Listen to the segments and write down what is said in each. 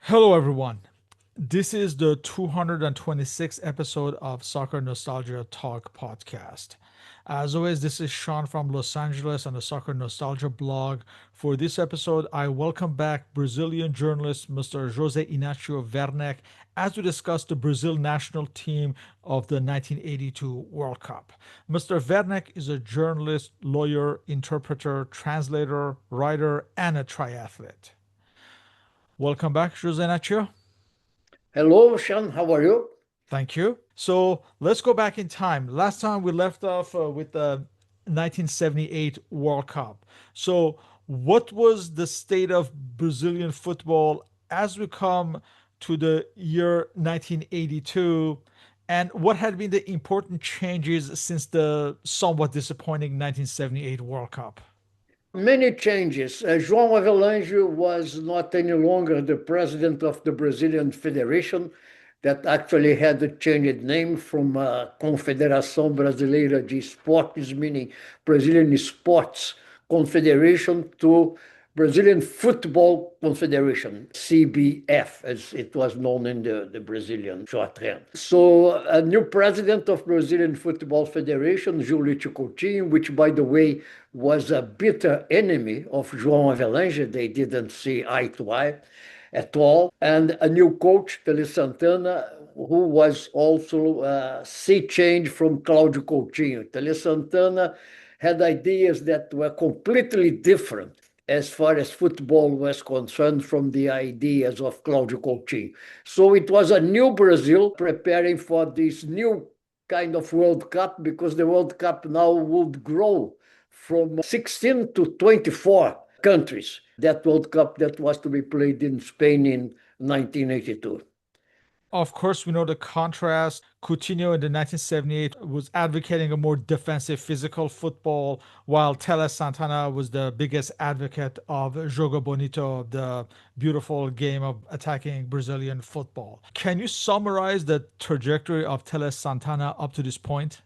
Hello, everyone. This is the 226th episode of Soccer Nostalgia Talk Podcast. As always, this is Sean from Los Angeles on the Soccer Nostalgia blog. For this episode, I welcome back Brazilian journalist Mr. José Inácio Werneck as we discuss the Brazil national team of the 1982 World Cup. Mr. Werneck is a journalist, lawyer, interpreter, translator, writer, and a triathlete. Welcome back, José Inácio. Hello, Sean. How are you? Thank you. So let's go back in time. Last time we left off with the 1978 World Cup. So, what was the state of Brazilian football as we come to the year 1982? And what had been the important changes since the somewhat disappointing 1978 World Cup? Many changes. João Avelange was not any longer the president of the Brazilian Federation, that actually had to change its name from Confederação Brasileira de Esportes, meaning Brazilian Sports Confederation, to Brazilian Football Confederation, CBF, as it was known in the Brazilian shorthand. So a new president of Brazilian Football Federation, Julito Coutinho, which, by the way, was a bitter enemy of João Avelange. They didn't see eye to eye at all. And a new coach, Tele Santana, who was also a sea change from Cláudio Coutinho. Tele Santana had ideas that were completely different as far as football was concerned from the ideas of Cláudio Coutinho. So it was a new Brazil preparing for this new kind of World Cup, because the World Cup now would grow from 16 to 24 countries. That World Cup that was to be played in Spain in 1982. Of course, we know the contrast. Coutinho in the 1978 was advocating a more defensive, physical football, while Tele Santana was the biggest advocate of Jogo Bonito, the beautiful game of attacking Brazilian football. Can you summarize the trajectory of Tele Santana up to this point?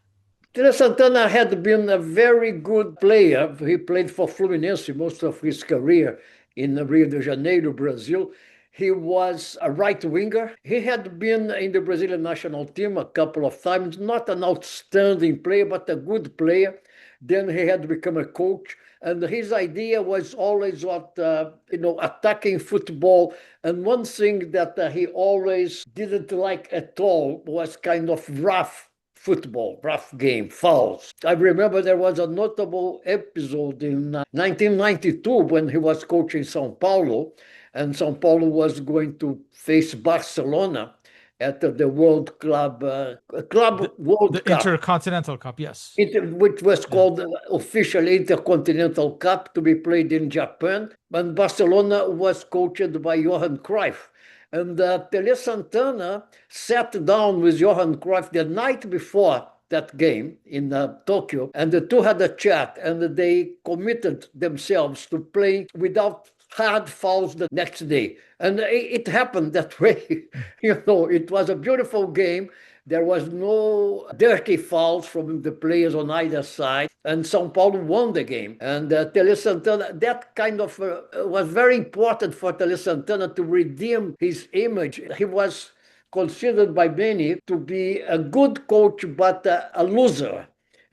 Tele Santana had been a very good player. He played for Fluminense most of his career in Rio de Janeiro, Brazil. He was a right winger. He had been in the Brazilian national team a couple of times, not an outstanding player, but a good player. Then he had become a coach. And his idea was always what, attacking football. And one thing that he always didn't like at all was kind of rough football, rough game, fouls. I remember there was a notable episode in 1992 when he was coaching São Paulo, and São Paulo was going to face Barcelona at the World Club World The Cup, Intercontinental Cup, yes. which was called official Intercontinental Cup, to be played in Japan. And Barcelona was coached by Johan Cruyff. And Tele Santana sat down with Johan Cruyff the night before that game in Tokyo, and the two had a chat, and they committed themselves to play without hard fouls the next day. And it happened that way. It was a beautiful game. There was no dirty fouls from the players on either side, and São Paulo won the game. And Tele Santana, that kind of was very important for Tele Santana to redeem his image. He was considered by many to be a good coach, but a loser.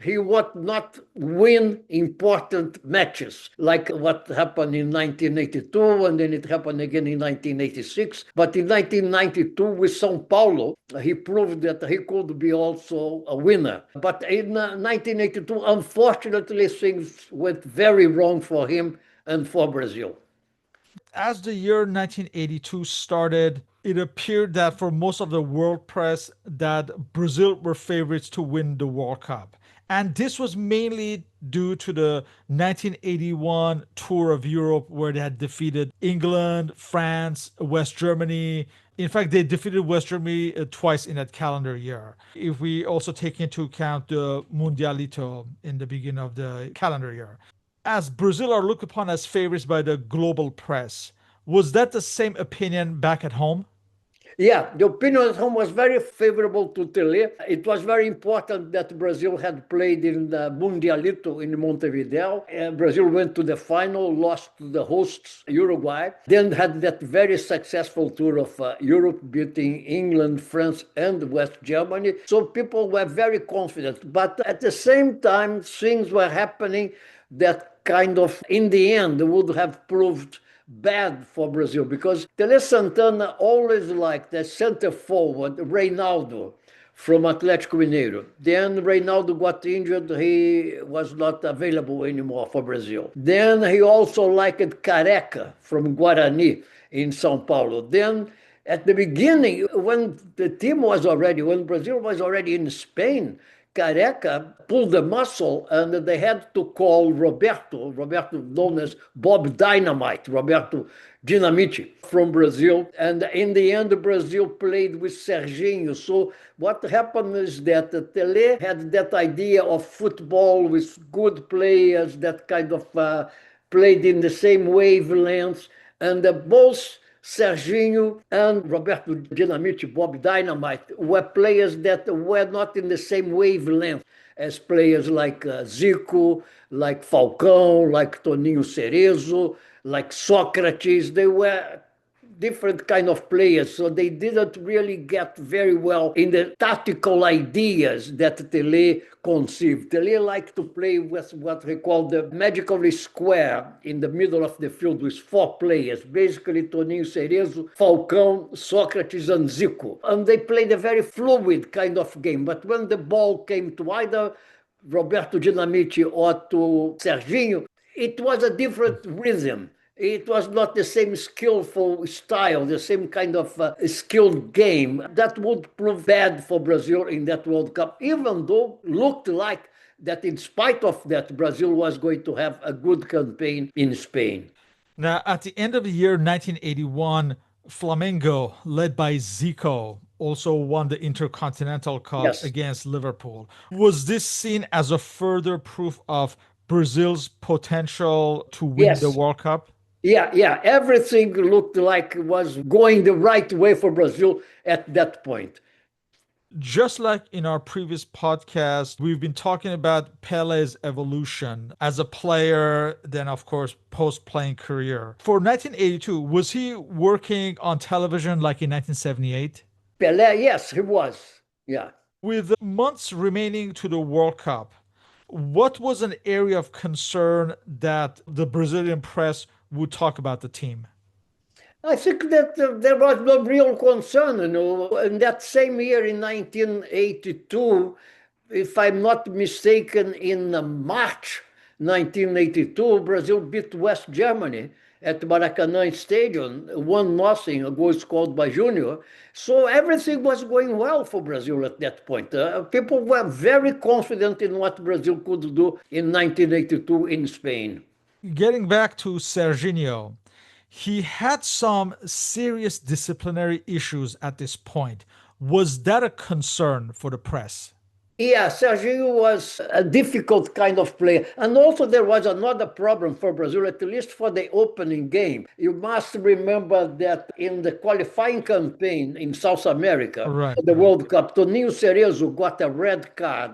He would not win important matches, like what happened in 1982, and then it happened again in 1986. But in 1992, with São Paulo, he proved that he could be also a winner. But in 1982, unfortunately, things went very wrong for him and for Brazil. As the year 1982 started, it appeared that for most of the world press that Brazil were favorites to win the World Cup. And this was mainly due to the 1981 tour of Europe, where they had defeated England, France, West Germany. In fact, they defeated West Germany twice in that calendar year. If we also take into account the Mundialito in the beginning of the calendar year. As Brazil are looked upon as favorites by the global press, was that the same opinion back at home? Yeah, the opinion at home was very favorable to Tele. It was very important that Brazil had played in the Mundialito in Montevideo. Brazil went to the final, lost to the hosts, Uruguay, then had that very successful tour of Europe, beating England, France, and West Germany. So people were very confident. But at the same time, things were happening that kind of, in the end, would have proved bad for Brazil, because Tele Santana always liked the center forward, Reinaldo, from Atlético Mineiro. Then Reinaldo got injured. He was not available anymore for Brazil. Then he also liked Careca from Guarani in São Paulo. Then at the beginning, when Brazil was already in Spain, Careca pulled the muscle and they had to call Roberto known as Bob Dynamite, Roberto Dinamite from Brazil. And in the end, Brazil played with Serginho. So what happened is that Tele had that idea of football with good players that kind of played in the same wavelengths. And both Serginho and Roberto Dinamite, Bob Dynamite, were players that were not in the same wavelength as players like Zico, like Falcão, like Toninho Cerezo, like Socrates. They were different kind of players, so they didn't really get very well in the tactical ideas that Tele conceived. Tele liked to play with what he called the magical square in the middle of the field with four players, basically Toninho Cerezo, Falcão, Socrates, and Zico. And they played a very fluid kind of game, but when the ball came to either Roberto Dinamite or to Serginho, it was a different rhythm. It was not the same skillful style, the same kind of skilled game. That would prove bad for Brazil in that World Cup, even though it looked like that in spite of that, Brazil was going to have a good campaign in Spain. Now, at the end of the year 1981, Flamengo, led by Zico, also won the Intercontinental Cup Yes. against Liverpool. Was this seen as a further proof of Brazil's potential to win the Yes. World Cup? Yeah. Everything looked like it was going the right way for Brazil at that point. Just like in our previous podcast, we've been talking about Pele's evolution as a player, then, of course, post playing career. For 1982, was he working on television like in 1978? Pelé, yes, he was. Yeah. With months remaining to the World Cup, what was an area of concern that the Brazilian press would talk about the team? I think that there was no real concern, In that same year, in 1982, if I'm not mistaken, in March 1982, Brazil beat West Germany at Maracanã Stadium, 1-0, a goal scored by Junior. So everything was going well for Brazil at that point. People were very confident in what Brazil could do in 1982 in Spain. Getting back to Serginho, he had some serious disciplinary issues at this point. Was that a concern for the press? Yeah, Serginho was a difficult kind of player. And also there was another problem for Brazil, at least for the opening game. You must remember that in the qualifying campaign in South America, Right. for the World Cup, Toninho Cerezo got a red card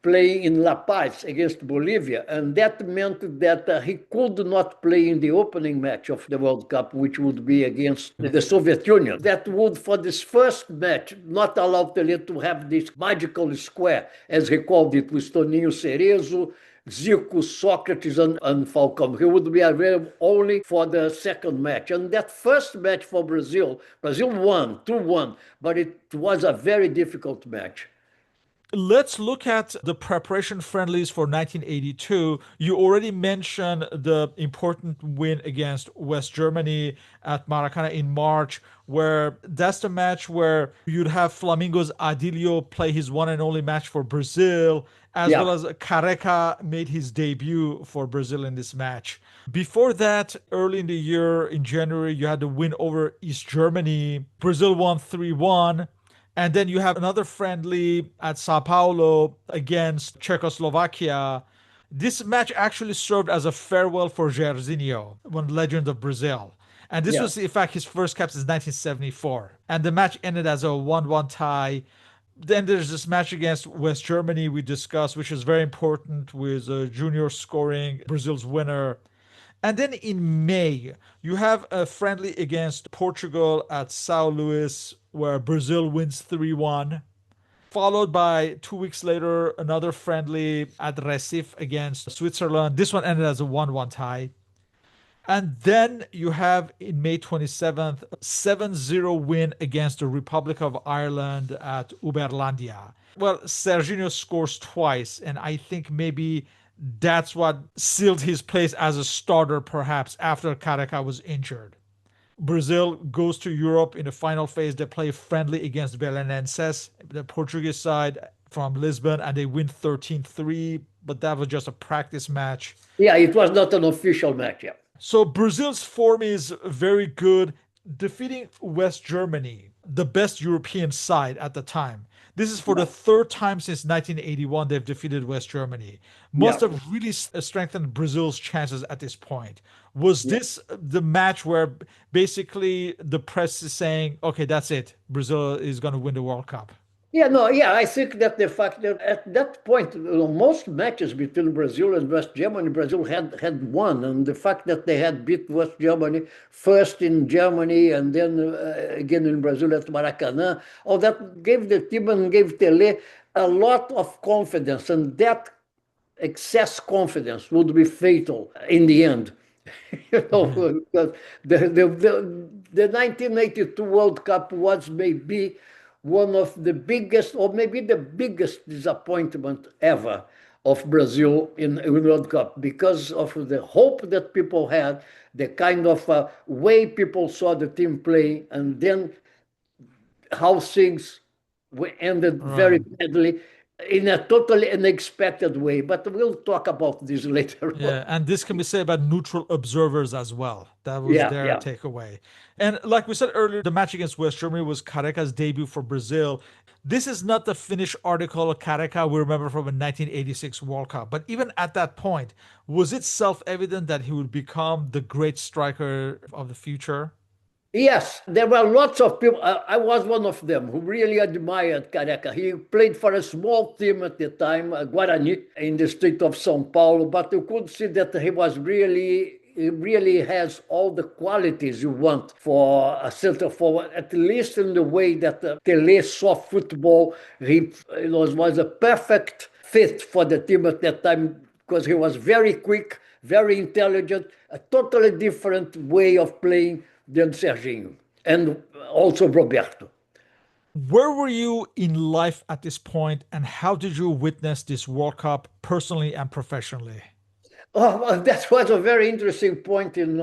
playing in La Paz against Bolivia, and that meant that he could not play in the opening match of the World Cup, which would be against the Soviet Union. That would, for this first match, not allow Pelé to have this magical square, as he called it, with Toninho Cerezo, Zico, Socrates, and Falcão. He would be available only for the second match. And that first match for Brazil won 2-1, but it was a very difficult match. Let's look at the preparation friendlies for 1982. You already mentioned the important win against West Germany at Maracanã in March, where that's the match where you'd have Flamengo's Adilio play his one and only match for Brazil, as well as Careca made his debut for Brazil in this match. Before that, early in the year, in January, you had the win over East Germany. Brazil won 3-1. And then you have another friendly at Sao Paulo against Czechoslovakia. This match actually served as a farewell for Jairzinho, one legend of Brazil. And this Yeah. was, in fact, his first cap since 1974. And the match ended as a 1-1 tie. Then there's this match against West Germany we discussed, which is very important, with Junior scoring Brazil's winner. And then in May, you have a friendly against Portugal at São Luís, where Brazil wins 3-1. Followed by 2 weeks later, another friendly at Recife against Switzerland. This one ended as a 1-1 tie. And then you have in May 27th, 7-0 win against the Republic of Ireland at Uberlandia. Well, Serginho scores twice, and I think maybe that's what sealed his place as a starter, perhaps, after Careca was injured. Brazil goes to Europe in the final phase. They play friendly against Belenenses, the Portuguese side from Lisbon, and they win 13-3, but that was just a practice match. Yeah, it was not an official match. Yeah. So Brazil's form is very good, defeating West Germany, the best European side at the time. This is for the third time since 1981 they've defeated West Germany. Must have really strengthened Brazil's chances at this point. Was this the match where basically the press is saying, okay, that's it, Brazil is going to win the World Cup? Yeah, no, yeah, I think that the fact that at that point, most matches between Brazil and West Germany, Brazil had won, and the fact that they had beat West Germany first in Germany and then again in Brazil at Maracanã, all that gave the team and gave Tele a lot of confidence, and that excess confidence would be fatal in the end. Because the 1982 World Cup was maybe one of the biggest, or maybe the biggest disappointment ever of Brazil in World Cup, because of the hope that people had, the kind of way people saw the team play, and then how things ended very badly in a totally unexpected way. But we'll talk about this later Yeah, on. and this can be said about neutral observers as well. That was their takeaway. And like we said earlier, the match against West Germany was Careca's debut for Brazil. This is not the finished article of Careca we remember from the 1986 World Cup. But even at that point, was it self-evident that he would become the great striker of the future? Yes, there were lots of people. I was one of them who really admired Careca. He played for a small team at the time, Guarani, in the state of São Paulo, but you could see that he really has all the qualities you want for a center forward, at least in the way that Tele saw football. He was a perfect fit for the team at that time because he was very quick, very intelligent, a totally different way of playing than Serginho, and also Roberto. Where were you in life at this point, and how did you witness this World Cup personally and professionally? Oh, well, that was a very interesting point in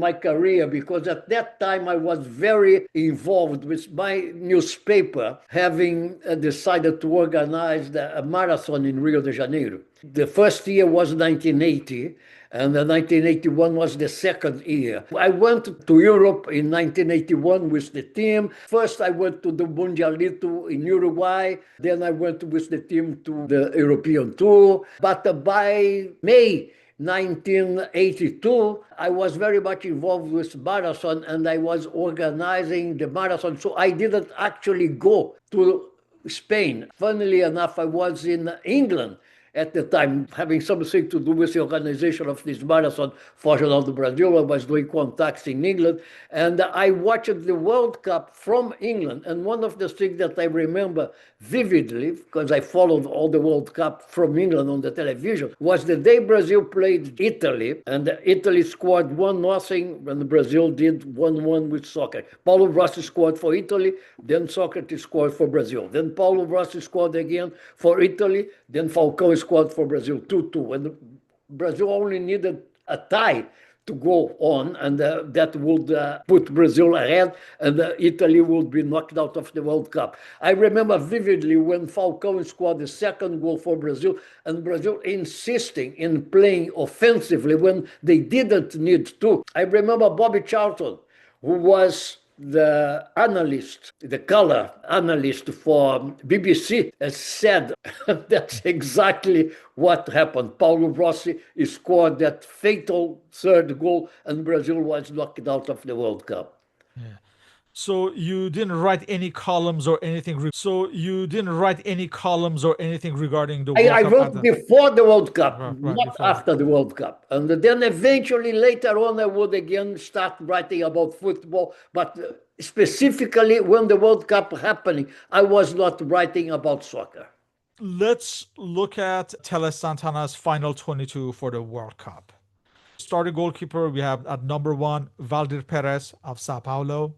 my career, because at that time I was very involved with my newspaper, having decided to organize a marathon in Rio de Janeiro. The first year was 1980, and the 1981 was the second year. I went to Europe in 1981 with the team. First, I went to the Mundialito in Uruguay. Then I went with the team to the European Tour. But by May 1982, I was very much involved with marathon, and I was organizing the marathon. So I didn't actually go to Spain. Funnily enough, I was in England at the time, having something to do with the organization of this marathon for Jornal do Brasil. I was doing contacts in England, and I watched the World Cup from England. And one of the things that I remember vividly, because I followed all the World Cup from England on the television, was the day Brazil played Italy, and Italy scored 1-0, and Brazil did 1-1 with soccer. Paulo Rossi scored for Italy, then Socrates scored for Brazil. Then Paulo Rossi scored again for Italy, then Falcao scored for Brazil 2-2. And Brazil only needed a tie to go on, and that would put Brazil ahead, and Italy would be knocked out of the World Cup. I remember vividly when Falcao scored the second goal for Brazil, and Brazil insisting in playing offensively when they didn't need to. I remember Bobby Charlton, who was The analyst, the color analyst for BBC, has said that's exactly what happened. Paulo Rossi scored that fatal third goal, and Brazil was knocked out of the World Cup. Yeah. So you didn't write any columns or anything. So you didn't write any columns or anything regarding the World I Cup at wrote the before the World Cup, right not before. after the World Cup. And then eventually later on, I would again start writing about football. But specifically when the World Cup happening, I was not writing about soccer. Let's look at Tele Santana's final 22 for the World Cup. Starting goalkeeper, we have at number 1, Valdir Perez of Sao Paulo.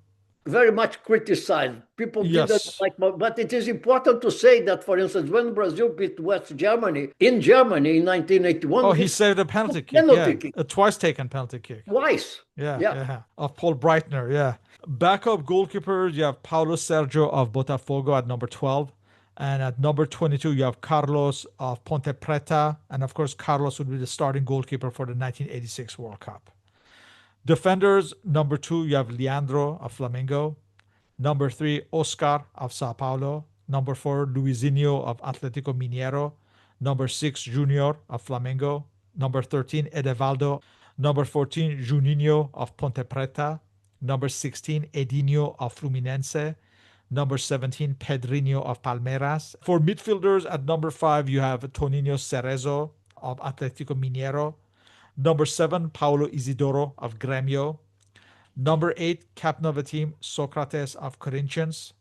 Very much criticized. People didn't Yes. like, but it is important to say that, for instance, when Brazil beat West Germany in Germany in 1981, Oh, he he saved a penalty kick. penalty Yeah. kick A twice taken penalty kick. twice. Yeah. Yeah. Yeah. Of Paul Breitner. Yeah. Backup goalkeeper, you have Paulo Sergio of Botafogo at number 12. And at number 22, you have Carlos of Ponte Preta. And of course, Carlos would be the starting goalkeeper for the 1986 World Cup. Defenders, number 2, you have Leandro of Flamengo. Number 3, Oscar of Sao Paulo. Number 4, Luizinho of Atlético Mineiro. Number 6, Junior of Flamengo. Number 13, Edevaldo. Number 14, Juninho of Ponte Preta. Number 16, Edinho of Fluminense. Number 17, Pedrinho of Palmeiras. For midfielders, at number 5, you have Toninho Cerezo of Atlético Mineiro. Number 7, Paulo Isidoro of Grêmio. Number 8, captain of the team, Socrates of Corinthians.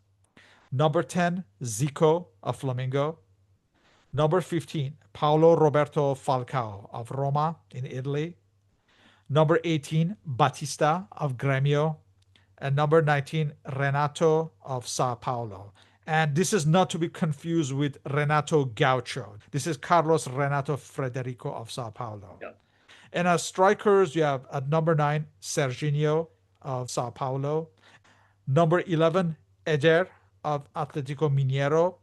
Number 10, Zico of Flamengo. Number 15, Paulo Roberto Falcao of Roma in Italy. Number 18, Batista of Grêmio. And number 19, Renato of Sao Paulo. And this is not to be confused with Renato Gaucho. This is Carlos Renato Frederico of Sao Paulo. Yeah. And as strikers, you have at number 9, Serginho of Sao Paulo. Number 11, Eder of Atlético Mineiro.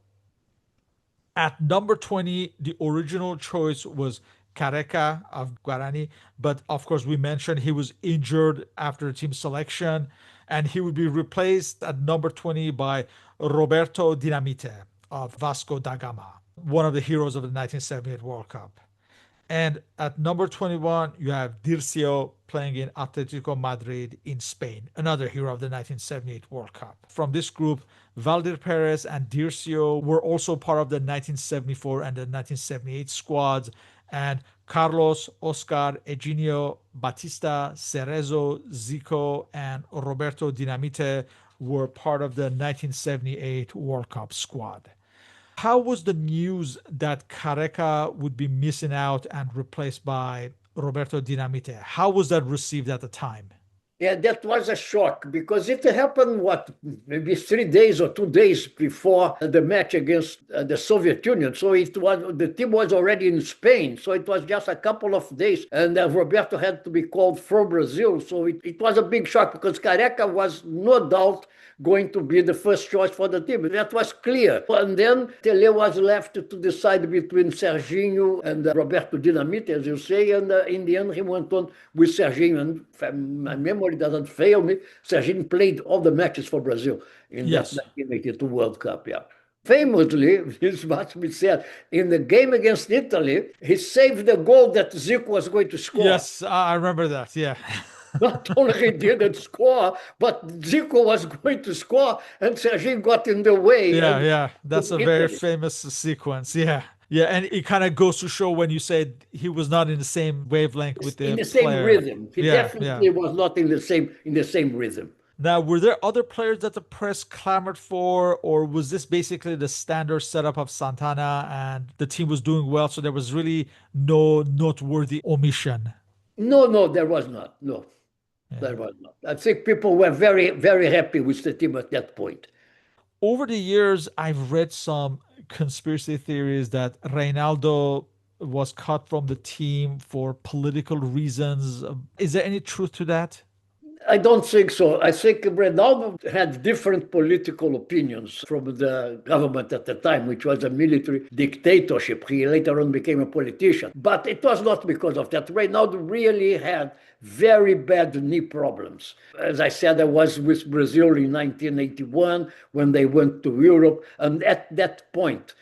At number 20, the original choice was Careca of Guarani, but of course we mentioned he was injured after team selection, and he would be replaced at number 20 by Roberto Dinamite of Vasco da Gama, one of the heroes of the 1978 World Cup. And at number 21, you have Dirceu playing in Atletico Madrid in Spain, another hero of the 1978 World Cup. From this group, Valdir Perez and Dirceu were also part of the 1974 and the 1978 squads, and Carlos, Oscar, Eugenio, Batista, Cerezo, Zico, and Roberto Dinamite were part of the 1978 World Cup squad. How was the news that Careca would be missing out and replaced by Roberto Dinamite? How was that received at the time? Yeah, that was a shock because it happened, maybe 3 days or 2 days before the match against the Soviet Union. So the team was already in Spain. So it was just a couple of days. And Roberto had to be called from Brazil. So it was a big shock because Careca was no doubt going to be the first choice for the team. That was clear. And then Tele was left to decide between Serginho and Roberto Dinamite, as you say. And in the end, he went on with Serginho. And if my memory doesn't fail me, Serginho played all the matches for Brazil in Yes. that 1982 World Cup. Yeah. Famously, this must be said, in the game against Italy, he saved the goal that Zico was going to score. Yes, I remember that. Yeah. Not only he didn't score, but Zico was going to score, and Serginho got in the way. Yeah. That's a very famous sequence. Yeah. Yeah, and it kind of goes to show when you said he was not in the same wavelength with the in the same player. rhythm. He Yeah. definitely was not in the same rhythm. Now, were there other players that the press clamored for, or was this basically the standard setup of Santana and the team was doing well, so there was really no noteworthy omission? No, there was not. No, there was not. I think people were very, very happy with the team at that point. Over the years, I've read some conspiracy theories that Reinaldo was cut from the team for political reasons. Is there any truth to that? I don't think so. I think Ronaldo had different political opinions from the government at the time, which was a military dictatorship. He later on became a politician. But it was not because of that. Ronaldo really had very bad knee problems. As I said, I was with Brazil in 1981 when they went to Europe. And at that point,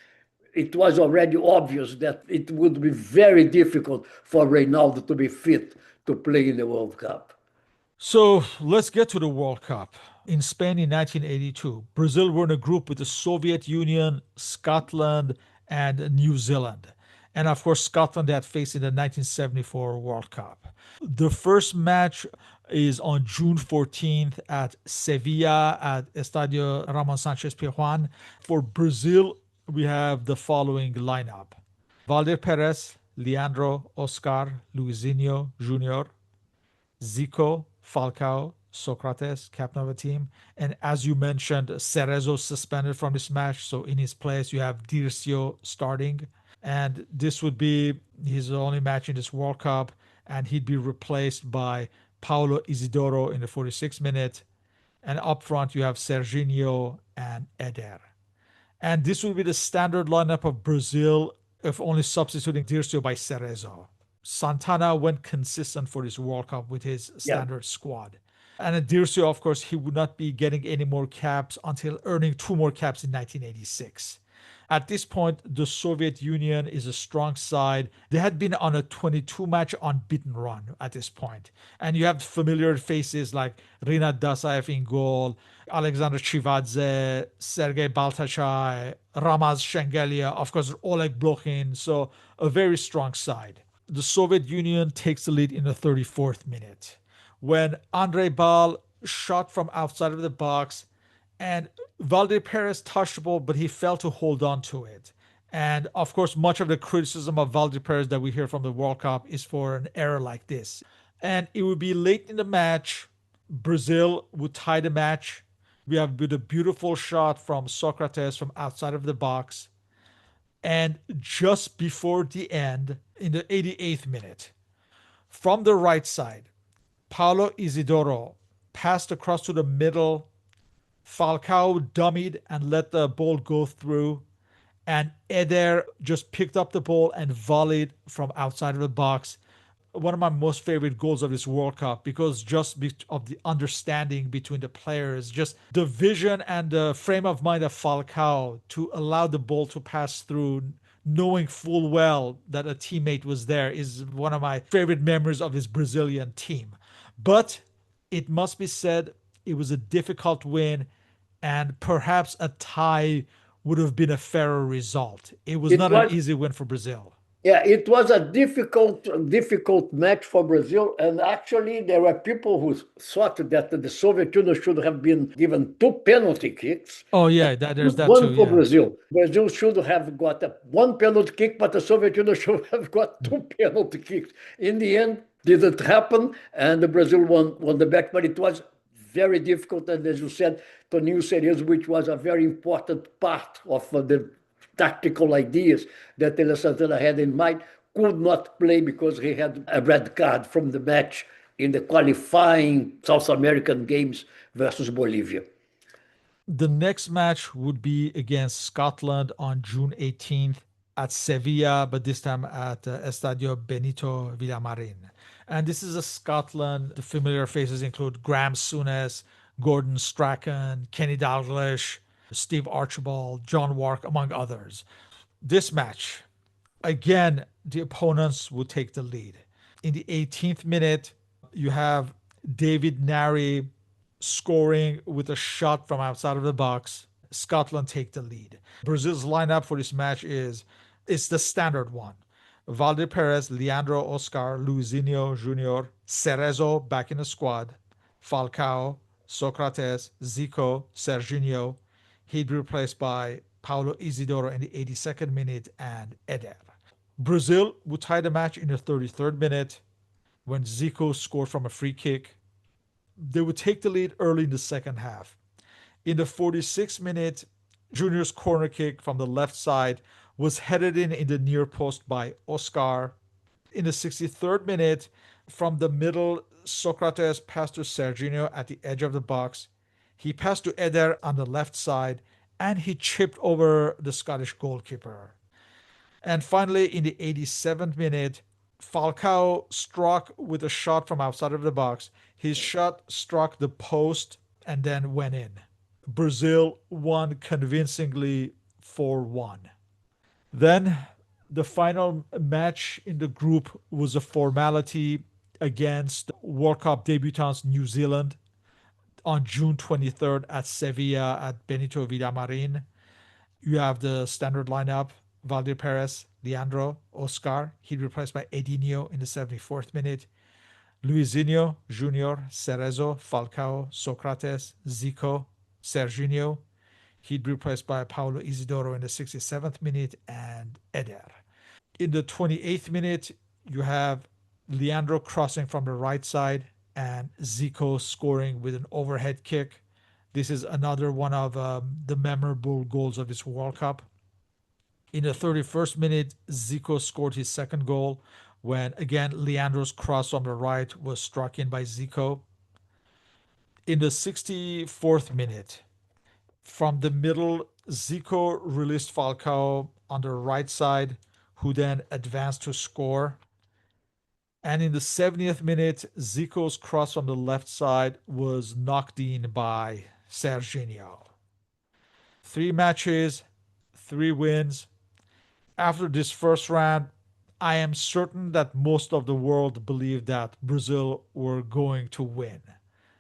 it was already obvious that it would be very difficult for Ronaldo to be fit to play in the World Cup. So let's get to the World Cup. In Spain in 1982, Brazil were in a group with the Soviet Union, Scotland, and New Zealand. And of course, Scotland had faced in the 1974 World Cup. The first match is on June 14th at Sevilla at Estadio Ramon Sanchez Pizjuan. For Brazil, we have the following lineup: Valdir Perez, Leandro, Oscar, Luizinho Jr., Zico, Falcao, Socrates, captain of the team. And as you mentioned, Cerezo suspended from this match. So in his place, you have Dirceu starting. And this would be his only match in this World Cup. And he'd be replaced by Paulo Isidoro in the 46th minute. And up front, you have Serginho and Eder. And this will be the standard lineup of Brazil, if only substituting Dirceu by Cerezo. Santana went consistent for this World Cup with his standard squad. And Dirceu, of course, he would not be getting any more caps until earning 2 more caps in 1986. At this point, the Soviet Union is a strong side. They had been on a 22-match unbeaten run at this point. And you have familiar faces like Rinat Dasaev in goal, Alexander Chivadze, Sergei Baltachai, Ramaz Shengelia, of course, Oleg Blokhin. So a very strong side. The Soviet Union takes the lead in the 34th minute when Andrei Bal shot from outside of the box, and Valdir Perez touched the ball, but he failed to hold on to it. And of course, much of the criticism of Valdir Perez that we hear from the World Cup is for an error like this. And it would be late in the match. Brazil would tie the match. We have with a beautiful shot from Socrates from outside of the box. And just before the end, in the 88th minute, from the right side, Paulo Isidoro passed across to the middle. Falcao dummied and let the ball go through. And Eder just picked up the ball and volleyed from outside of the box. One of my most favorite goals of this World Cup, because just of the understanding between the players, just the vision and the frame of mind of Falcao to allow the ball to pass through, knowing full well that a teammate was there, is one of my favorite memories of this Brazilian team. But it must be said, it was a difficult win, and perhaps a tie would have been a fairer result. It was not an easy win for Brazil. Yeah, it was a difficult match for Brazil. And actually, there were people who thought that the Soviet Union should have been given 2 penalty kicks. Oh, yeah, there's that one too. for Yeah. Brazil. Brazil should have got 1 penalty kick, but the Soviet Union should have got 2 penalty kicks. In the end, didn't happen, and the Brazil won the match. But it was very difficult, and as you said, Toninho Cerezo, which was a very important part of the tactical ideas that Tele Santana had in mind, could not play because he had a red card from the match in the qualifying South American games versus Bolivia. The next match would be against Scotland on June 18th at Sevilla, but this time at Estadio Benito Villamarin. And this is a Scotland. The familiar faces include Graham Souness, Gordon Strachan, Kenny Dalglish, Steve Archibald, John Wark, among others. This match, again, the opponents would take the lead. In the 18th minute, you have David Narey scoring with a shot from outside of the box. Scotland take the lead. Brazil's lineup for this match is the standard one. Valdir Perez, Leandro, Oscar, Luizinho Jr., Cerezo back in the squad, Falcao, Socrates, Zico, Serginho. He'd be replaced by Paulo Isidoro in the 82nd minute and Eder. Brazil would tie the match in the 33rd minute when Zico scored from a free kick. They would take the lead early in the second half. In the 46th minute, Junior's corner kick from the left side was headed in the near post by Oscar. In the 63rd minute, from the middle, Socrates passed to Serginho at the edge of the box. He passed to Eder on the left side, and he chipped over the Scottish goalkeeper. And finally, in the 87th minute, Falcao struck with a shot from outside of the box. His shot struck the post and then went in. Brazil won convincingly 4-1. Then the final match in the group was a formality against World Cup debutants New Zealand on June 23rd at Sevilla at Benito Villamarin. You have the standard lineup: Valdir Perez, Leandro, Oscar. He replaced by Edinho in the 74th minute. Luizinho, Junior, Cerezo, Falcao, Socrates, Zico, Serginho. He'd be replaced by Paulo Isidoro in the 67th minute and Eder. In the 28th minute, you have Leandro crossing from the right side and Zico scoring with an overhead kick. This is another one of the memorable goals of this World Cup. In the 31st minute, Zico scored his second goal when, again, Leandro's cross from the right was struck in by Zico. In the 64th minute, from the middle, Zico released Falcao on the right side, who then advanced to score. And in the 70th minute, Zico's cross from the left side was knocked in by Serginho. 3 matches, 3 wins. After this first round, I am certain that most of the world believed that Brazil were going to win.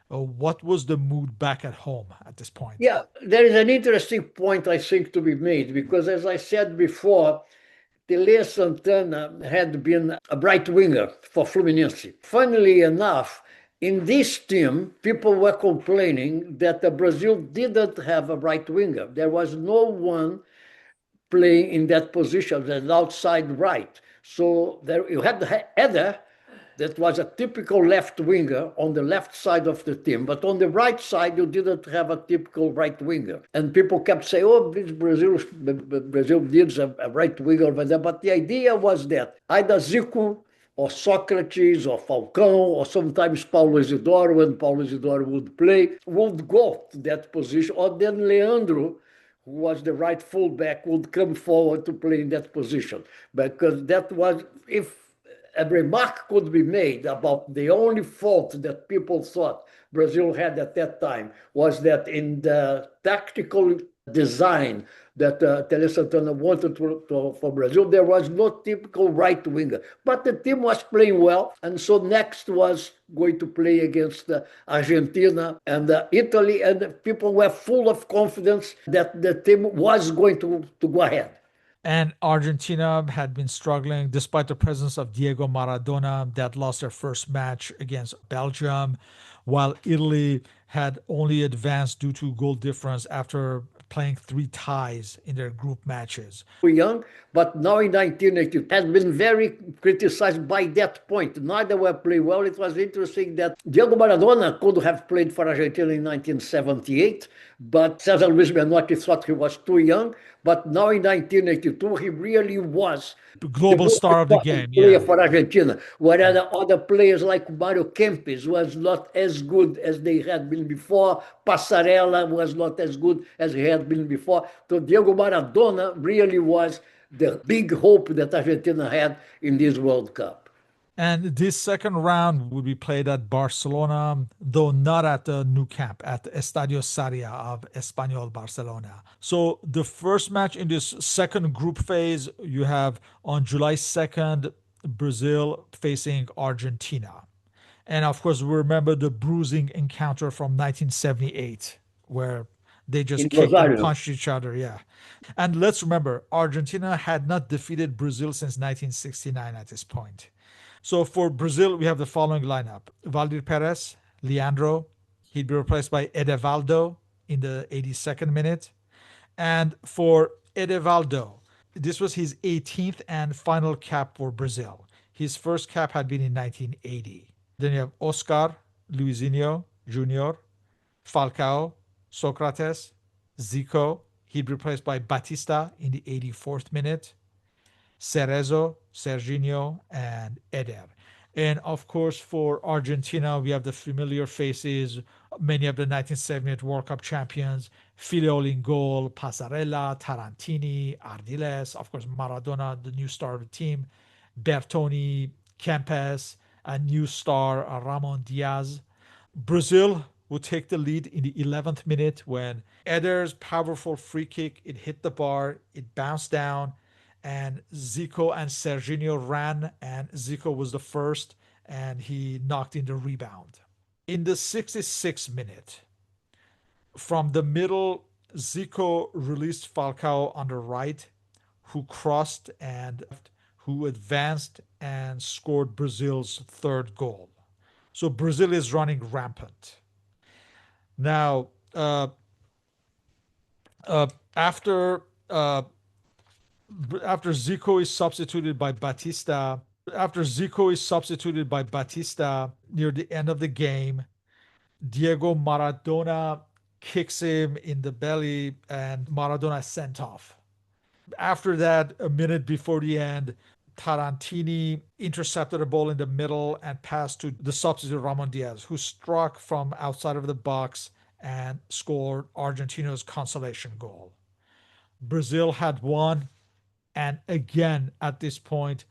What was the mood back at home at this point? Yeah, there is an interesting point I think to be made because, as I said before, Tele Santana had been a right winger for Fluminense. Funnily enough, in this team, people were complaining that Brazil didn't have a right winger. There was no one playing in that position, an outside right. So there you had Eder, that was a typical left winger on the left side of the team. But on the right side, you didn't have a typical right winger. And people kept saying, oh, Brazil needs a right winger over there. But the idea was that either Zico or Socrates or Falcão or sometimes Paulo Isidoro, when Paulo Isidoro would play, would go to that position. Or then Leandro, who was the right fullback, would come forward to play in that position. Because that was, if a remark could be made about the only fault that people thought Brazil had at that time was that in the tactical design that Tele Santana wanted for Brazil, there was no typical right winger. But the team was playing well, and so next was going to play against Argentina and Italy, and people were full of confidence that the team was going to go ahead. And Argentina had been struggling despite the presence of Diego Maradona that lost their first match against Belgium, while Italy had only advanced due to goal difference after playing 3 ties in their group matches. Young, but now in 1982 has been very criticized by that point. Neither were playing well. It was interesting that Diego Maradona could have played for Argentina in 1978, but Cesar Luis Menotti thought he was too young. But now in 1982, he really was the global star of the game, player for Argentina. Whereas other players like Mario Kempes was not as good as they had been before. Passarella was not as good as he had been before. So Diego Maradona really was the big hope that Argentina had in this World Cup. And this second round will be played at Barcelona, though not at the Nou Camp, at Estadio Sarria of Espanyol Barcelona. So the first match in this second group phase, you have on July 2nd, Brazil facing Argentina. And of course, we remember the bruising encounter from 1978, where they just kicked and punched each other. Yeah. And let's remember, Argentina had not defeated Brazil since 1969 at this point. So for Brazil, we have the following lineup: Valdir Perez, Leandro. He'd be replaced by Edevaldo in the 82nd minute. And for Edevaldo, this was his 18th and final cap for Brazil. His first cap had been in 1980. Then you have Oscar, Luizinho, Junior, Falcao, Socrates, Zico. He'd be replaced by Batista in the 84th minute. Cerezo, Serginho, and Eder. And of course, for Argentina, we have the familiar faces, many of the 1978 World Cup champions, Filioli in goal, Passarella, Tarantini, Ardiles, of course, Maradona, the new star of the team, Bertoni, Kempes, a new star, Ramon Diaz. Brazil would take the lead in the 11th minute when Eder's powerful free kick, it hit the bar, it bounced down, and Zico and Serginho ran, and Zico was the first, and he knocked in the rebound. In the 66th minute, from the middle, Zico released Falcao on the right, who crossed and who advanced and scored Brazil's third goal. So Brazil is running rampant. Now, uh, after uh, after Zico is substituted by Batista, near the end of the game, Diego Maradona kicks him in the belly and Maradona is sent off. After that, a minute before the end, Tarantini intercepted a ball in the middle and passed to the substitute Ramon Diaz, who struck from outside of the box and scored Argentina's consolation goal. Brazil had won, and again at this point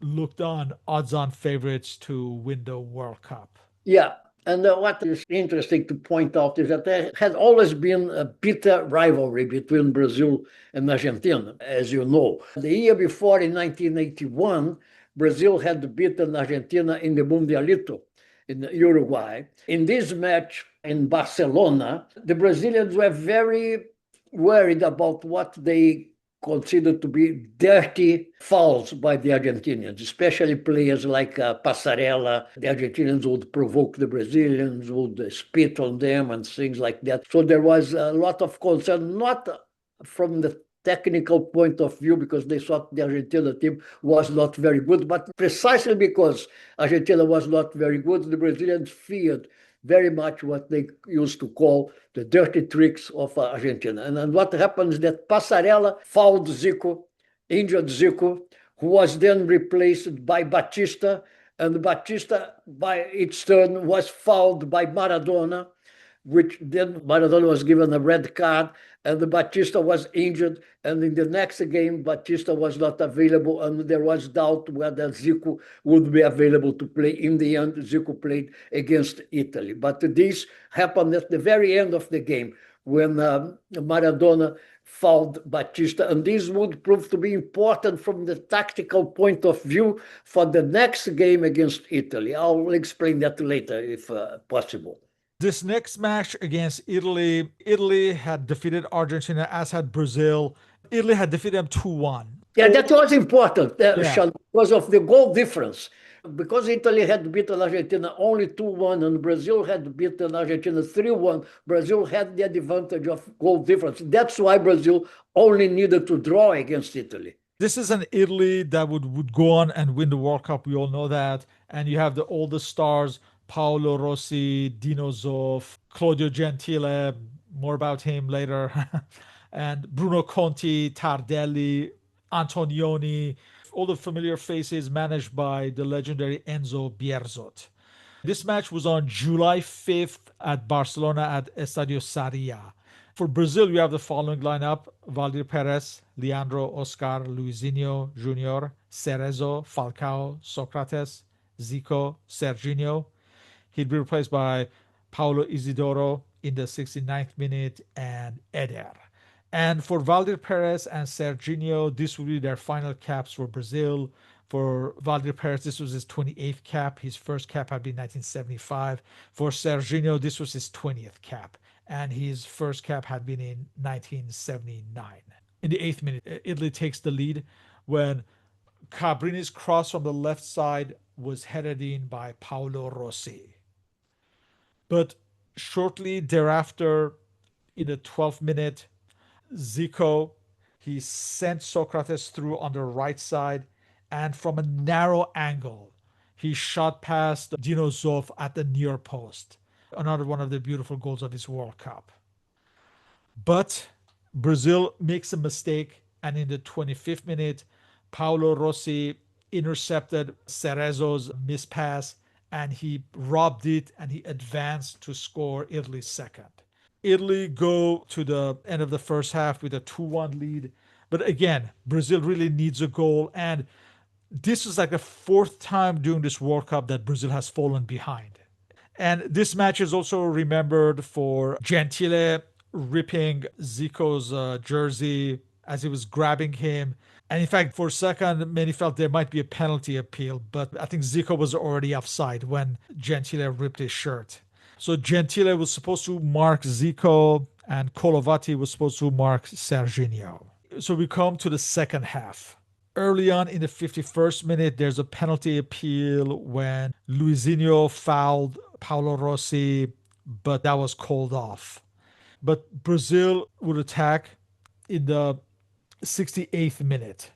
looked on odds-on favorites to win the World Cup. Yeah. And what is interesting to point out is that there had always been a bitter rivalry between Brazil and Argentina, as you know. The year before, in 1981, Brazil had beaten Argentina in the Mundialito in Uruguay. In this match in Barcelona, the Brazilians were very worried about what they considered to be dirty fouls by the Argentinians, especially players like Passarella. The Argentinians would provoke the Brazilians, would spit on them and things like that. So there was a lot of concern, not from the technical point of view, because they thought the Argentina team was not very good, but precisely because Argentina was not very good, the Brazilians feared very much what they used to call the dirty tricks of Argentina. And what happens is that Passarella fouled Zico, injured Zico, who was then replaced by Batista, and Batista, by its turn, was fouled by Maradona, which then Maradona was given a red card, and the Batista was injured. And in the next game, Batista was not available, and there was doubt whether Zico would be available to play. In the end, Zico played against Italy. But this happened at the very end of the game when Maradona fouled Batista, and this would prove to be important from the tactical point of view for the next game against Italy. I'll explain that later if possible. This next match against Italy, Italy had defeated Argentina, as had Brazil. Italy had defeated them 2-1. Yeah, that was important, Yeah. Sean, because of the goal difference. Because Italy had beaten Argentina only 2-1 and Brazil had beaten Argentina 3-1, Brazil had the advantage of goal difference. That's why Brazil only needed to draw against Italy. This is an Italy that would go on and win the World Cup. We all know that. And you have the oldest stars, Paolo Rossi, Dino Zoff, Claudio Gentile, more about him later, and Bruno Conti, Tardelli, Antonioni, all the familiar faces managed by the legendary Enzo Bierzot. This match was on July 5th at Barcelona at Estadio Sarria. For Brazil, we have the following lineup: Valdir Perez, Leandro, Oscar, Luizinho Jr., Cerezo, Falcao, Socrates, Zico, Serginho. He'd be replaced by Paulo Isidoro in the 69th minute and Eder. And for Valdir Perez and Serginho, this would be their final caps for Brazil. For Valdir Perez, this was his 28th cap. His first cap had been 1975. For Serginho, this was his 20th cap. And his first cap had been in 1979. In the 8th minute, Italy takes the lead when Cabrini's cross from the left side was headed in by Paolo Rossi. But shortly thereafter, in the 12th minute, Zico, he sent Socrates through on the right side, and from a narrow angle, he shot past Dino Zoff at the near post. Another one of the beautiful goals of his World Cup. But Brazil makes a mistake, and in the 25th minute, Paulo Rossi intercepted Cerezo's mispass and he robbed it and he advanced to score Italy's second. Italy go to the end of the first half with a 2-1 lead. But again, Brazil really needs a goal. And this is like the fourth time during this World Cup that Brazil has fallen behind. And this match is also remembered for Gentile ripping Zico's jersey as he was grabbing him. And in fact, for a second, many felt there might be a penalty appeal, but I think Zico was already offside when Gentile ripped his shirt. So Gentile was supposed to mark Zico, and Colovati was supposed to mark Serginho. So we come to the second half. Early on in the 51st minute, there's a penalty appeal when Luizinho fouled Paolo Rossi, but that was called off. But Brazil would attack in the 68th minute.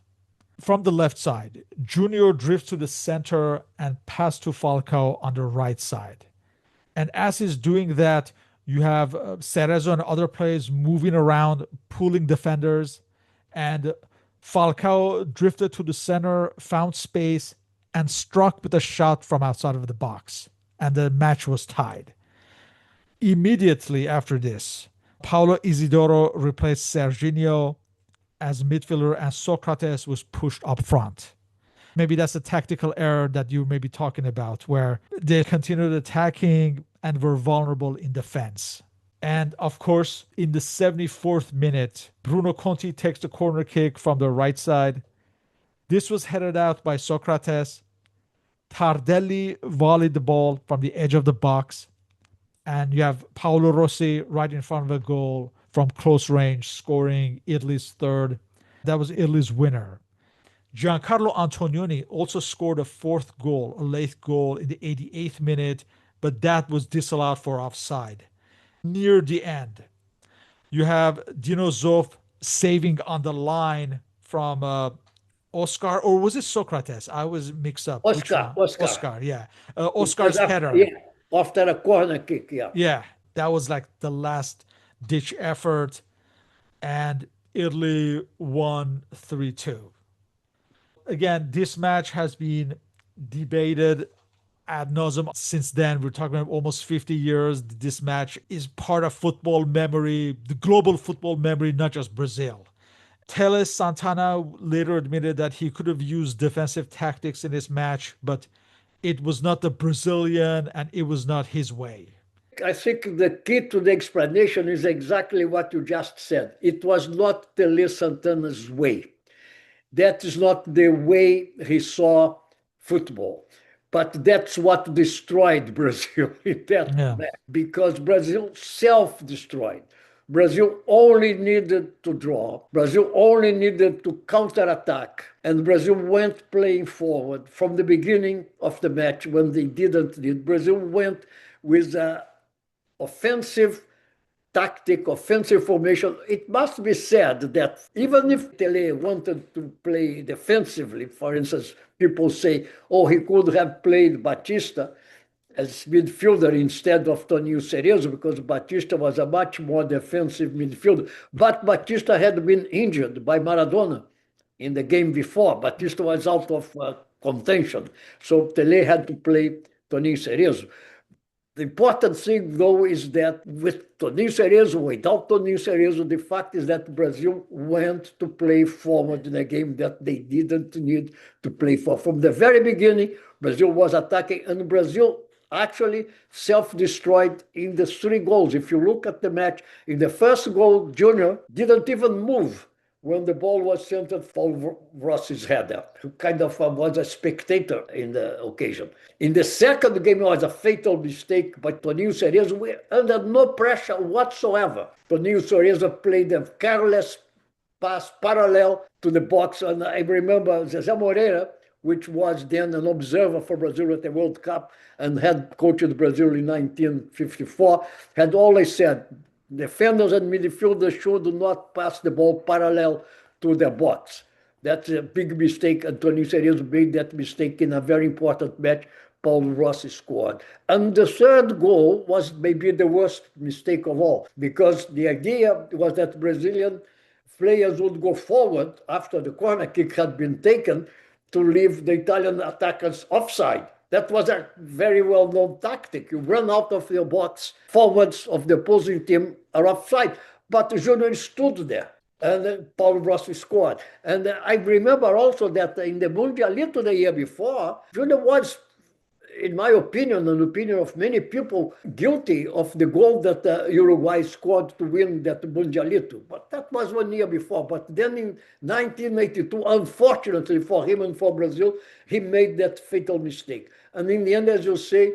From the left side, Junior drifts to the center and pass to Falcao on the right side. And as he's doing that, you have Cerezo and other players moving around, pulling defenders. And Falcao drifted to the center, found space, and struck with a shot from outside of the box. And the match was tied. Immediately after this, Paulo Isidoro replaced Serginho as midfielder and Socrates was pushed up front. Maybe that's a tactical error that you may be talking about, where they continued attacking and were vulnerable in defense. And of course, in the 74th minute, Bruno Conti takes the corner kick from the right side. This was headed out by Socrates. Tardelli volleyed the ball from the edge of the box. And you have Paolo Rossi right in front of the goal from close range, scoring Italy's third. That was Italy's winner. Giancarlo Antonioni also scored a fourth goal, a late goal in the 88th minute, but that was disallowed for offside. Near the end, you have Dino Zoff saving on the line from Oscar, or was it Socrates? I was mixed up. Oscar, yeah. Oscar's header. Yeah, after a corner kick, yeah. Yeah, that was like the last ditch effort, and Italy won 3-2. Again, this match has been debated ad nauseum since then. We're talking about almost 50 years. This match is part of football memory, the global football memory, not just Brazil. Tele Santana later admitted that he could have used defensive tactics in this match, but it was not the Brazilian and it was not his way. I think the key to the explanation is exactly what you just said. It was not Tele Santana's way. That is not the way he saw football. But that's what destroyed Brazil in that match, because Brazil self-destroyed. Brazil only needed to draw. Brazil only needed to counterattack. And Brazil went playing forward from the beginning of the match when they didn't need. Brazil went with offensive tactic, offensive formation. It must be said that even if Tele wanted to play defensively, for instance, people say, oh, he could have played Batista as midfielder instead of Toninho Cerezo, because Batista was a much more defensive midfielder. But Batista had been injured by Maradona in the game before. Batista was out of contention. So Tele had to play Toninho Cerezo. The important thing, though, is that with Toninho Cerezo, without Toninho Cerezo, the fact is that Brazil went to play forward in a game that they didn't need to play for. From the very beginning, Brazil was attacking, and Brazil actually self-destroyed in the 3 goals. If you look at the match, in the first goal, Junior didn't even move when the ball was centered for Rossi's header, who kind of was a spectator in the occasion. In the second game, it was a fatal mistake by Toninho Cerezo. We under no pressure whatsoever. Toninho Cerezo played a careless pass parallel to the box. And I remember Zezé Moreira, which was then an observer for Brazil at the World Cup and had coached Brazil in 1954, had always said, defenders and midfielders should not pass the ball parallel to the box. That's a big mistake. Antonio Cerezo made that mistake in a very important match. Paulo Rossi scored. And the third goal was maybe the worst mistake of all, because the idea was that Brazilian players would go forward after the corner kick had been taken to leave the Italian attackers offside. That was a very well-known tactic. You run out of your box, forwards of the opposing team are offside. But Junior stood there, and Paulo Rossi scored. And I remember also that in the Mundialito the year before, Junior was, in my opinion, and opinion of many people, guilty of the goal that Uruguay scored to win that Mundialito. But that was 1 year before. But then in 1982, unfortunately for him and for Brazil, he made that fatal mistake. And in the end, as you say,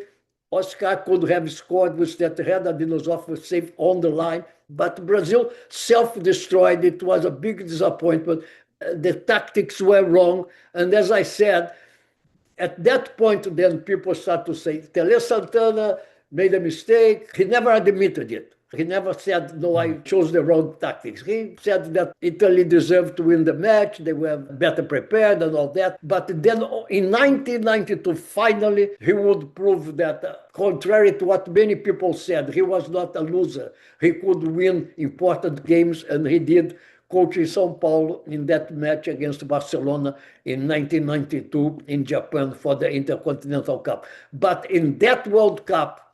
Oscar could have scored with that header. Dinosaur was safe on the line. But Brazil self-destroyed. It was a big disappointment. The tactics were wrong. And as I said, at that point, then people start to say, Tele Santana made a mistake. He never admitted it. He never said, no, I chose the wrong tactics. He said that Italy deserved to win the match. They were better prepared and all that. But then in 1992, finally, he would prove that, contrary to what many people said, he was not a loser. He could win important games, and he did, coaching São Paulo in that match against Barcelona in 1992 in Japan for the Intercontinental Cup. But in that World Cup,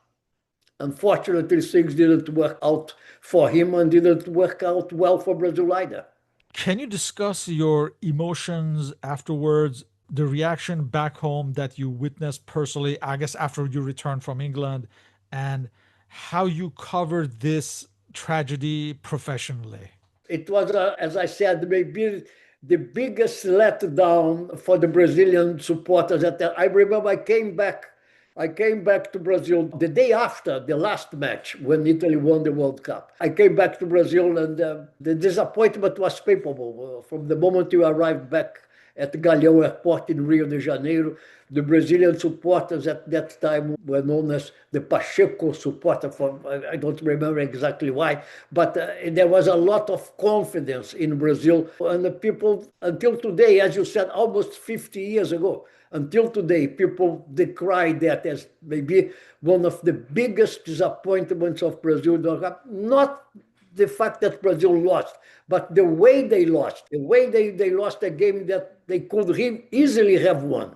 unfortunately, things didn't work out for him and didn't work out well for Brazil either. Can you discuss your emotions afterwards, the reaction back home that you witnessed personally, I guess after you returned from England, and how you covered this tragedy professionally? It was, as I said, maybe the biggest letdown for the Brazilian supporters. I remember I came back to Brazil the day after the last match when Italy won the World Cup. I came back to Brazil, and the disappointment was palpable. From the moment you arrived back at Galeão Airport in Rio de Janeiro, the Brazilian supporters at that time were known as the Pacheco supporter. I don't remember exactly why, but there was a lot of confidence in Brazil. And the people, until today, as you said, almost 50 years ago, until today, people decry that as maybe one of the biggest disappointments of Brazil. Not the fact that Brazil lost, but the way they lost, they lost a game that they could easily have won.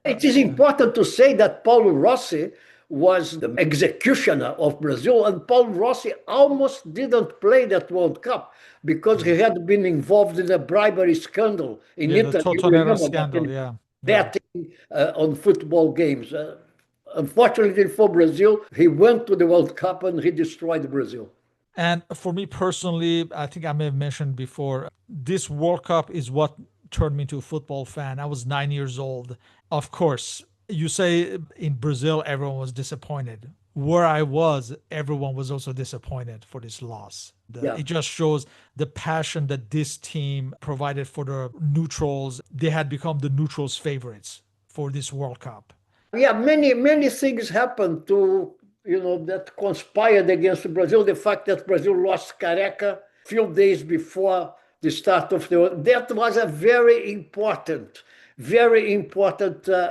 It is important to say that Paulo Rossi was the executioner of Brazil, and Paulo Rossi almost didn't play that World Cup because he had been involved in a bribery scandal in Italy. The Totonera scandal, betting on football games. Unfortunately for Brazil, he went to the World Cup and he destroyed Brazil. And for me personally, I think I may have mentioned before, this World Cup is what turned me into a football fan. I was 9 years old. Of course, you say in Brazil, everyone was disappointed. Where I was, everyone was also disappointed for this loss. It just shows the passion that this team provided for the neutrals. They had become the neutrals' favorites for this World Cup. Yeah, many things happened that conspired against Brazil. The fact that Brazil lost Careca a few days before the start of the World. That was a very important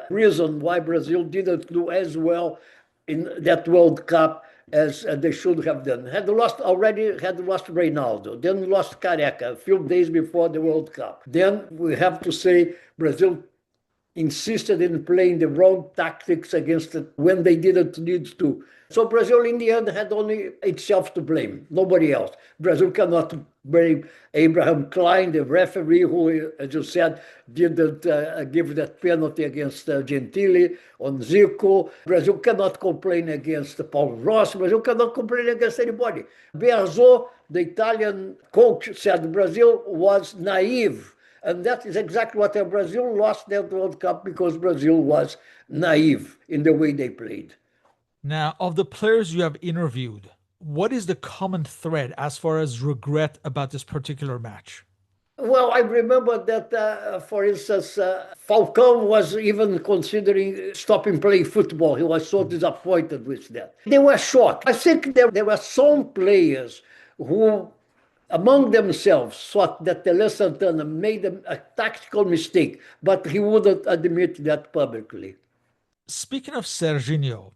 reason why Brazil didn't do as well in that World Cup as they should have done. Had lost Reinaldo, then lost Careca a few days before the World Cup. Then we have to say Brazil insisted in playing the wrong tactics against it when they didn't need to. So Brazil, in the end, had only itself to blame, nobody else. Brazil cannot blame Abraham Klein, the referee, who, as you said, didn't give that penalty against Gentili on Zico. Brazil cannot complain against Paulo Rossi. Brazil cannot complain against anybody. Bearzot, the Italian coach, said Brazil was naive. And that is exactly what Brazil lost that World Cup, because Brazil was naive in the way they played. Now, of the players you have interviewed, what is the common thread as far as regret about this particular match? Well, I remember that, for instance, Falcão was even considering stopping playing football. He was so disappointed with that. They were shocked. I think there were some players who, among themselves, thought that Tele Santana made a tactical mistake, but he wouldn't admit that publicly. Speaking of Serginho,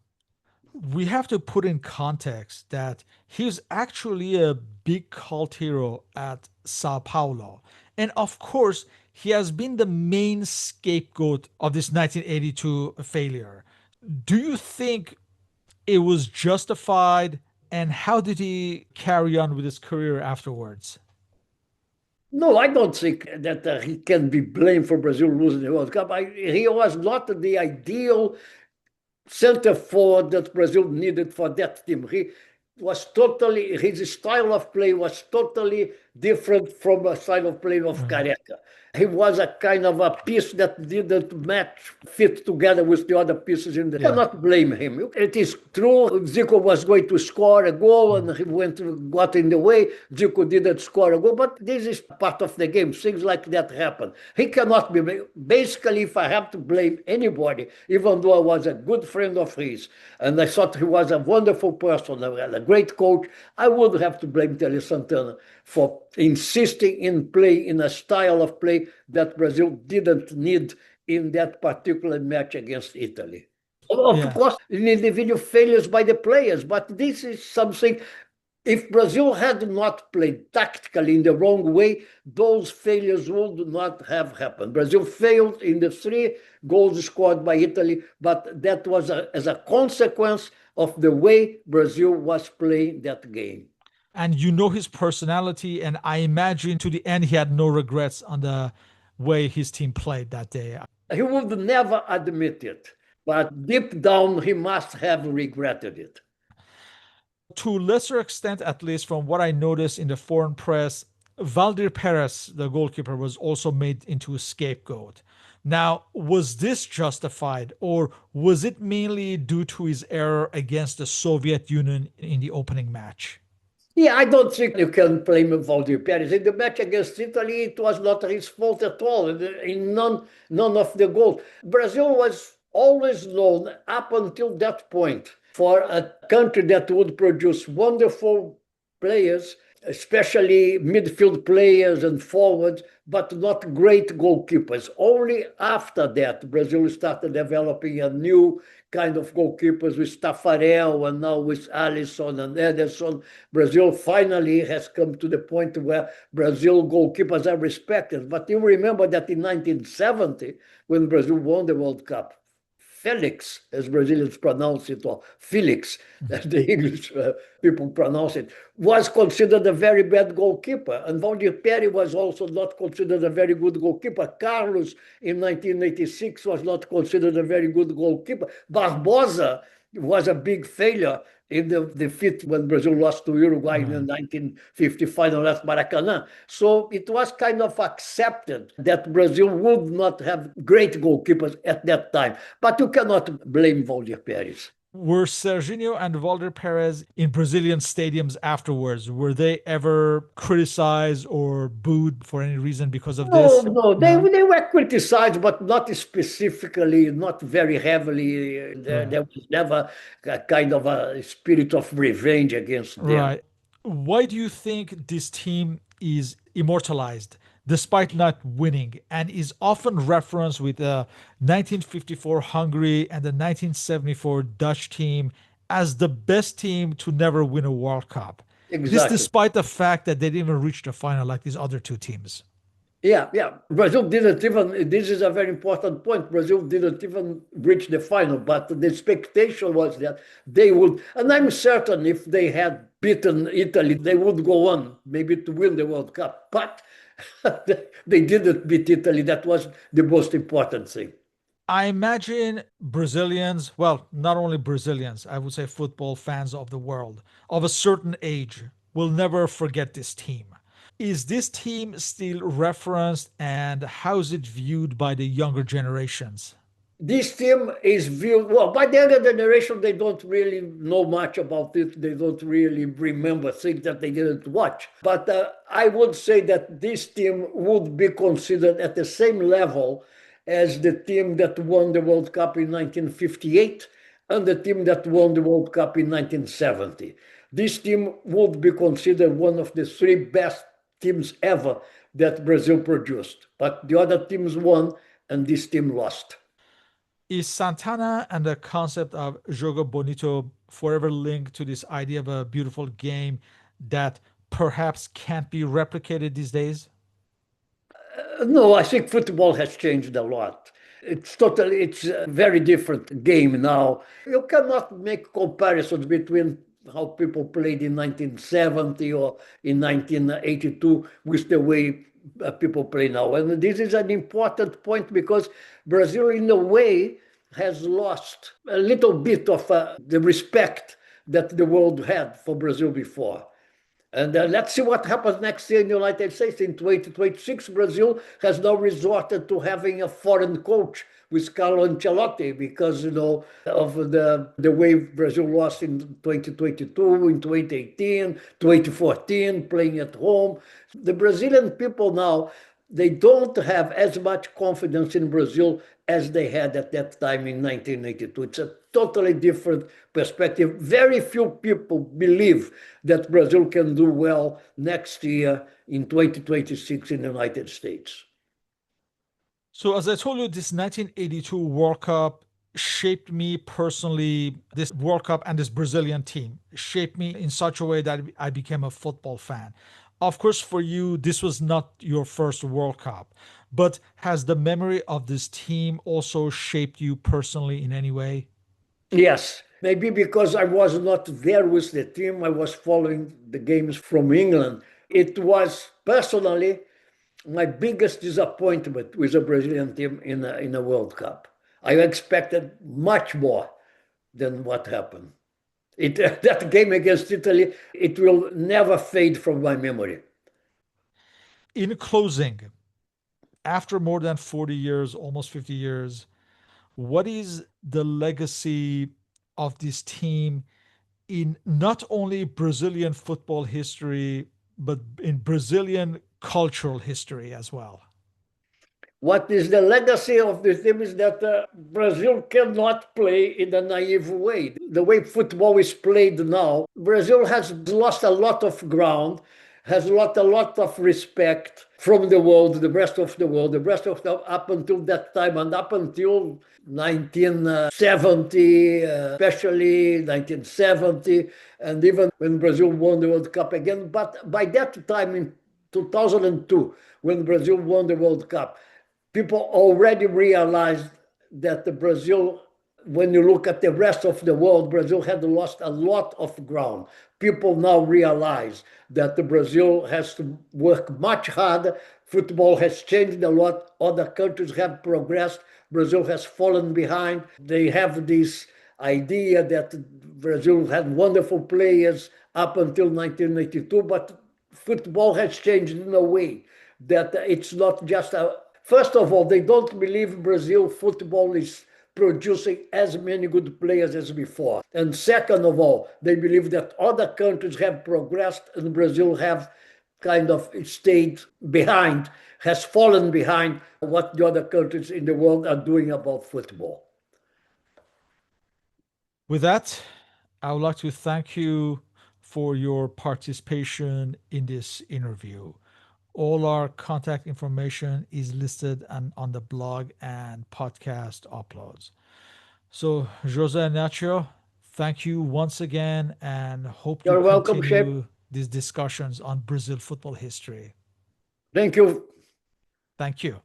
We have to put in context that he's actually a big cult hero at Sao Paulo. And of course, he has been the main scapegoat of this 1982 failure. Do you think it was justified? And how did he carry on with his career afterwards? No, I don't think that he can be blamed for Brazil losing the World Cup. He was not the ideal center forward that Brazil needed for that team. His style of play was totally different from the style of play of Careca. He was a kind of a piece that didn't fit together with the other pieces in the. You cannot blame him. It is true, Zico was going to score a goal and he got in the way. Zico didn't score a goal, but this is part of the game. Things like that happen. He cannot be basically, if I have to blame anybody, even though I was a good friend of his and I thought he was a wonderful person, a great coach, I would have to blame Tele Santana for insisting in play in a style of play that Brazil didn't need in that particular match against Italy. Of course, individual failures by the players, but this is something. If Brazil had not played tactically in the wrong way, those failures would not have happened. Brazil failed in the 3 goals scored by Italy, but that was as a consequence of the way Brazil was playing that game. And you know his personality, and I imagine to the end he had no regrets on the way his team played that day. He would never admit it, but deep down he must have regretted it. To a lesser extent, at least from what I noticed in the foreign press, Valdir Perez, the goalkeeper, was also made into a scapegoat. Now, was this justified, or was it mainly due to his error against the Soviet Union in the opening match? Yeah, I don't think you can blame Valdir Perez. In the match against Italy, it was not his fault at all. In none of the goals. Brazil was always known up until that point for a country that would produce wonderful players, especially midfield players and forwards, but not great goalkeepers. Only after that, Brazil started developing a new kind of goalkeepers with Tafarel and now with Alisson and Ederson. Brazil finally has come to the point where Brazil goalkeepers are respected. But you remember that in 1970, when Brazil won the World Cup, Felix, as Brazilians pronounce it, or Felix, as the English people pronounce it, was considered a very bad goalkeeper. And Valdir Perez was also not considered a very good goalkeeper. Carlos, in 1986, was not considered a very good goalkeeper. Barbosa was a big failure in the defeat when Brazil lost to Uruguay in the 1950 final at Maracanã. So it was kind of accepted that Brazil would not have great goalkeepers at that time. But you cannot blame Valdir Perez. Were Serginho and Valdir Perez in Brazilian stadiums afterwards? Were they ever criticized or booed for any reason because of this? No. They were criticized, but not specifically, not very heavily. There was never a kind of a spirit of revenge against them. Right. Why do you think this team is immortalized despite not winning and is often referenced with the 1954 Hungary and the 1974 Dutch team as the best team to never win a World Cup? Exactly. This despite the fact that they didn't even reach the final like these other 2 teams. Yeah. Brazil didn't even, this is a very important point. Brazil didn't even reach the final, but the expectation was that they would, and I'm certain if they had beaten Italy, they would go on maybe to win the World Cup. But they didn't beat Italy. That was the most important thing. I imagine Brazilians, well, not only Brazilians, I would say football fans of the world of a certain age will never forget this team. Is this team still referenced and how is it viewed by the younger generations? This team is viewed, well, by the younger generation, they don't really know much about it. They don't really remember things that they didn't watch. But I would say that this team would be considered at the same level as the team that won the World Cup in 1958 and the team that won the World Cup in 1970. This team would be considered one of the 3 best teams ever that Brazil produced. But the other teams won and this team lost. Is Santana and the concept of Jogo Bonito forever linked to this idea of a beautiful game that perhaps can't be replicated these days? No, I think football has changed a lot. It's a very different game now. You cannot make comparisons between how people played in 1970 or in 1982 with the way people play now. And this is an important point because Brazil, in a way, has lost a little bit of the respect that the world had for Brazil before. And let's see what happens next year in the United States. In 2026, Brazil has now resorted to having a foreign coach with Carlo Ancelotti because, of the way Brazil lost in 2022, in 2018, 2014, playing at home. The Brazilian people now, they don't have as much confidence in Brazil as they had at that time in 1982. It's a totally different perspective. Very few people believe that Brazil can do well next year in 2026 in the United States. So, as I told you, this 1982 World Cup shaped me personally. This World Cup and this Brazilian team shaped me in such a way that I became a football fan. Of course, for you, this was not your first World Cup, but has the memory of this team also shaped you personally in any way? Yes, maybe because I was not there with the team, I was following the games from England. It was personally my biggest disappointment with the Brazilian team in a World Cup. I expected much more than what happened. That game against Italy, it will never fade from my memory. In closing, after more than 40 years, almost 50 years, what is the legacy of this team in not only Brazilian football history, but in Brazilian cultural history as well? What is the legacy of this team is that Brazil cannot play in a naive way. The way football is played now, Brazil has lost a lot of ground, has lost a lot of respect from the world, the rest of the world, the rest of the up until that time and up until 1970, especially 1970, and even when Brazil won the World Cup again. But by that time in 2002, when Brazil won the World Cup, people already realized that the Brazil, when you look at the rest of the world, Brazil had lost a lot of ground. People now realize that the Brazil has to work much harder. Football has changed a lot. Other countries have progressed. Brazil has fallen behind. They have this idea that Brazil had wonderful players up until 1982, but football has changed in a way that it's not just a. First of all, they don't believe Brazil football is producing as many good players as before. And second of all, they believe that other countries have progressed and Brazil have kind of stayed behind, has fallen behind what the other countries in the world are doing about football. With that, I would like to thank you for your participation in this interview. All our contact information is listed on the blog and podcast uploads. So, Jose Inácio, thank you once again and hope to You're welcome, Shep. continue these discussions on Brazil football history. Thank you. Thank you.